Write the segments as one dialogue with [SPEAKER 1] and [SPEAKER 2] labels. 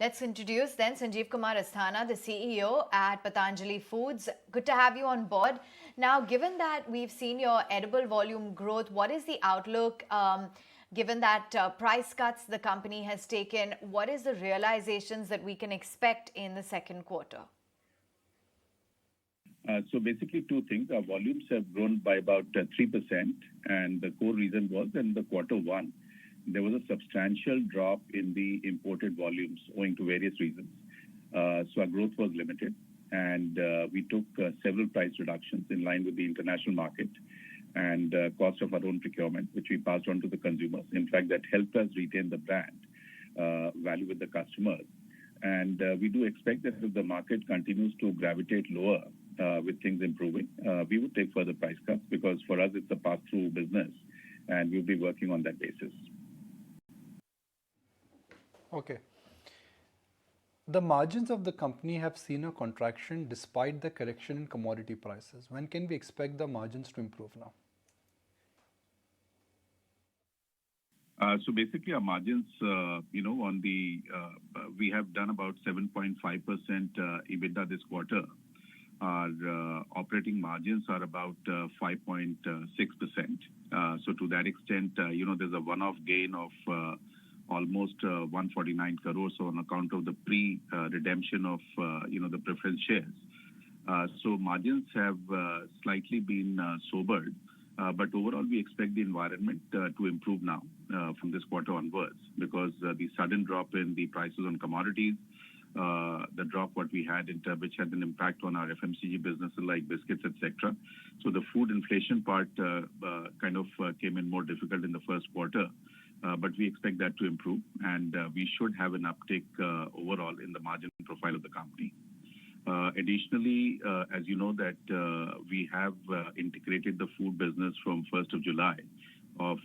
[SPEAKER 1] Let's introduce then Sanjeev Kumar Asthana, the CEO at Patanjali Foods. Good to have you on board. Now, given that we've seen your edible volume growth, what is the outlook? Given that price cuts the company has taken, what is the realizations that we can expect in the second quarter?
[SPEAKER 2] So basically two things. Our volumes have grown by about 3%, and the core reason was in the quarter one, there was a substantial drop in the imported volumes owing to various reasons. So our growth was limited, and we took several price reductions in line with the international market and cost of our own procurement, which we passed on to the consumers. In fact, that helped us retain the brand value with the customers. And we do expect that if the market continues to gravitate lower with things improving, we would take further price cuts because for us it's a pass-through business, and we'll be working on that basis.
[SPEAKER 3] Okay. The margins of the company have seen a contraction despite the correction in commodity prices. When can we expect the margins to improve now?
[SPEAKER 2] So basically, our margins, on the we have done about 7.5% EBITDA this quarter. Our operating margins are about 5.6%. So to that extent, there's a one-off gain of almost 149 crores on account of the pre-redemption of the preference shares. So margins have slightly been sobered. But overall, we expect the environment to improve now from this quarter onwards because the sudden drop in the prices on commodities, the drop what we had which had an impact on our FMCG businesses like biscuits, etc. So the food inflation part kind of came in more difficult in the first quarter. But we expect that to improve, and we should have an uptick overall in the margin profile of the company. Additionally, as you know that we have integrated the food business from 1st of July of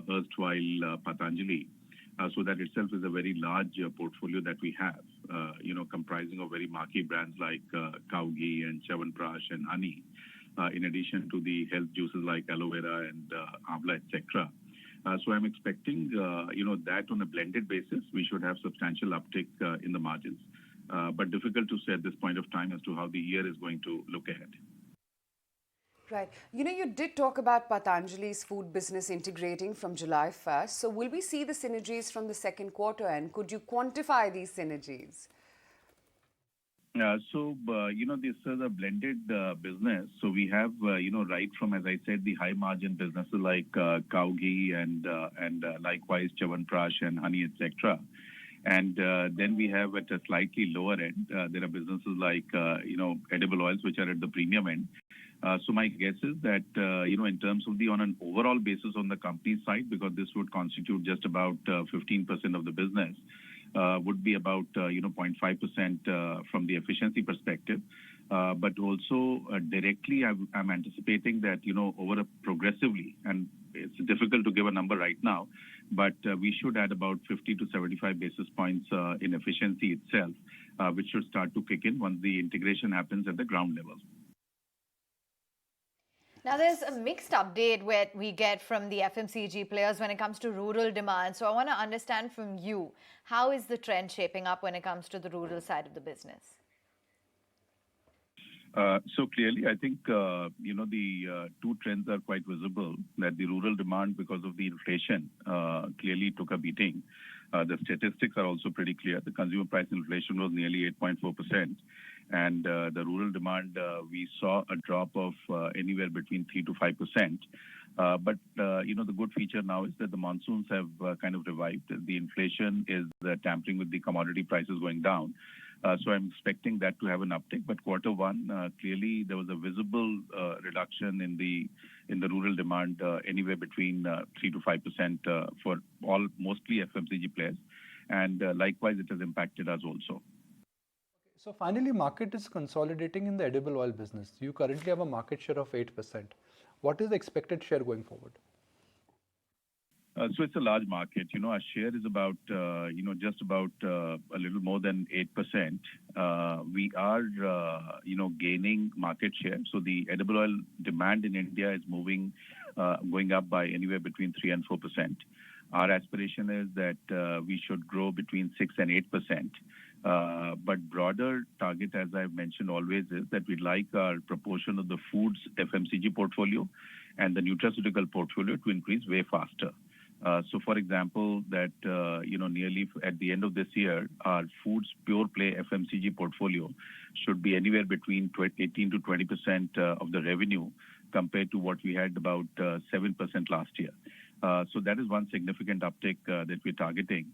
[SPEAKER 2] erstwhile Patanjali. So that itself is a very large portfolio that we have, comprising of very marquee brands like cow ghee and Chyawanprash and honey, in addition to the health juices like aloe vera and amla, etc. So I'm expecting, that on a blended basis, we should have substantial uptick in the margins. But difficult to say at this point of time as to how the year is going to look ahead.
[SPEAKER 4] Right. You did talk about Patanjali's food business integrating from July 1st. So will we see the synergies from the second quarter, and could you quantify these synergies?
[SPEAKER 2] This is a blended business. So we have, right from, as I said, the high margin businesses like cow ghee and likewise Chyawanprash and honey, etc. And then we have at a slightly lower end, there are businesses like, edible oils, which are at the premium end. So my guess is that, in terms of on an overall basis on the company side, because this would constitute just about 15% of the business, would be about 0.5% from the efficiency perspective. But also directly, I'm anticipating that, over a progressively, and it's difficult to give a number right now, but we should add about 50 to 75 basis points in efficiency itself, which should start to kick in once the integration happens at the ground level.
[SPEAKER 1] Now, there's a mixed update where we get from the FMCG players when it comes to rural demand. So I want to understand from you, how is the trend shaping up when it comes to the rural side of the business?
[SPEAKER 2] So clearly, I think, the two trends are quite visible, that the rural demand, because of the inflation, clearly took a beating. The statistics are also pretty clear. The consumer price inflation was nearly 8.4%. And the rural demand, we saw a drop of anywhere between 3 to 5%. But the good feature now is that the monsoons have kind of revived. The inflation is tampering with the commodity prices going down. So I'm expecting that to have an uptick. But quarter one, clearly there was a visible reduction in the rural demand, anywhere between 3 to 5% for mostly FMCG players. And likewise, it has impacted us also.
[SPEAKER 3] So finally, market is consolidating in the edible oil business. You currently have a market share of 8%. What is the expected share going forward?
[SPEAKER 2] So it's a large market. Our share is about, just about a little more than 8%. We are, gaining market share. So the edible oil demand in India is going up by anywhere between 3 and 4%. Our aspiration is that we should grow between 6 and 8%. But broader target, as I've mentioned always, is that we'd like our proportion of the foods FMCG portfolio and the nutraceutical portfolio to increase way faster. So, for example, that nearly at the end of this year, our foods pure play FMCG portfolio should be anywhere between 18 to 20% of the revenue, compared to what we had about 7% last year. So that is one significant uptick that we're targeting.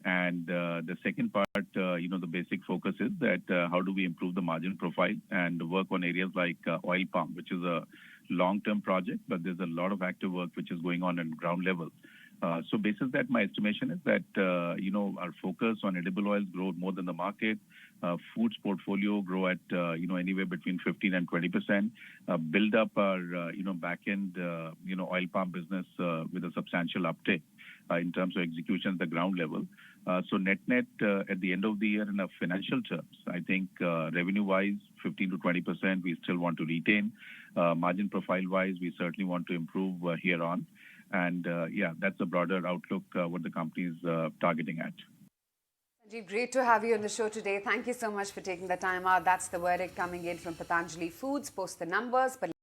[SPEAKER 2] And the second part, the basic focus is that how do we improve the margin profile and work on areas like oil palm, which is a long-term project, but there's a lot of active work which is going on ground level. So basis that, my estimation is that, our focus on edible oils grow more than the market, foods portfolio grow at, anywhere between 15 and 20%, build up our, back-end, oil palm business with a substantial uptake in terms of execution at the ground level. So net-net, at the end of the year in a financial terms, I think revenue-wise, 15 to 20%, we still want to retain. Margin profile-wise, we certainly want to improve here on. And that's a broader outlook, what the company is targeting at.
[SPEAKER 4] Sanjeev, great to have you on the show today. Thank you so much for taking the time out. That's the verdict coming in from Patanjali Foods. Post the numbers. But